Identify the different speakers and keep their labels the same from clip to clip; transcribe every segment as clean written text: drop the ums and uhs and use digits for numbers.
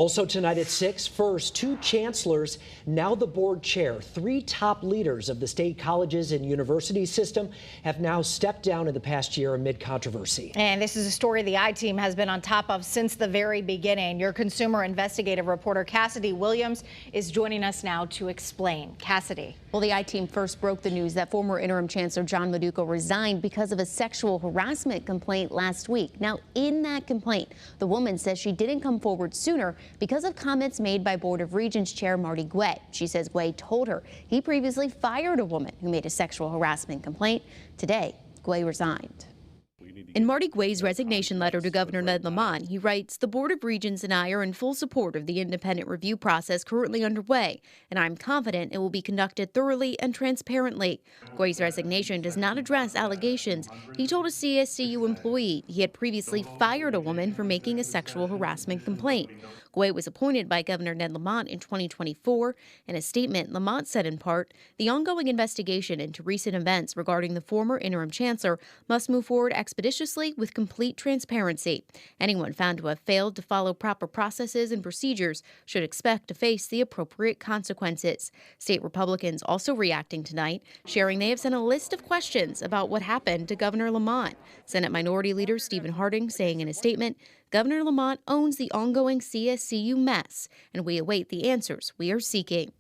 Speaker 1: Also tonight at 6, first, 2 chancellors, now the board chair. 3 top leaders of the state colleges and university system have now stepped down in the past year amid controversy.
Speaker 2: And this is a story the I-Team has been on top of since the very beginning. Your consumer investigative reporter Cassidy Williams is joining us now to explain. Cassidy.
Speaker 3: Well, the I-Team first broke the news that former interim chancellor John Meduco resigned because of a sexual harassment complaint last week. Now, in that complaint, the woman says she didn't come forward sooner because of comments made by Board of Regents Chair Marty Guay. She says Guay told her he previously fired a woman who made a sexual harassment complaint. Today, Guay resigned.
Speaker 4: In Marty Guay's resignation letter to Governor Ned Lamont, he writes, "The Board of Regents and I are in full support of the independent review process currently underway, and I'm confident it will be conducted thoroughly and transparently." Guay's resignation does not address allegations. He told a CSCU employee he had previously fired a woman for making a sexual harassment complaint. Guay was appointed by Governor Ned Lamont in 2024. In a statement, Lamont said in part, "The ongoing investigation into recent events regarding the former interim chancellor must move forward expeditiously with complete transparency. Anyone found to have failed to follow proper processes and procedures should expect to face the appropriate consequences." State Republicans also reacting tonight, sharing they have sent a list of questions about what happened to Governor Lamont. Senate Minority Leader Stephen Harding saying in a statement, "Governor Lamont owns the ongoing CSCU mess, and we await the answers we are seeking."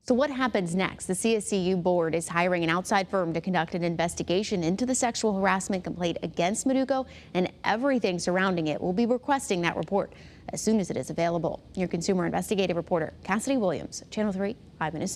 Speaker 3: So what happens next? The CSCU board is hiring an outside firm to conduct an investigation into the sexual harassment complaint against Meduco, and everything surrounding it. Will be requesting that report as soon as it is available. Your consumer investigative reporter, Cassidy Williams, Channel 3 Eyewitness News.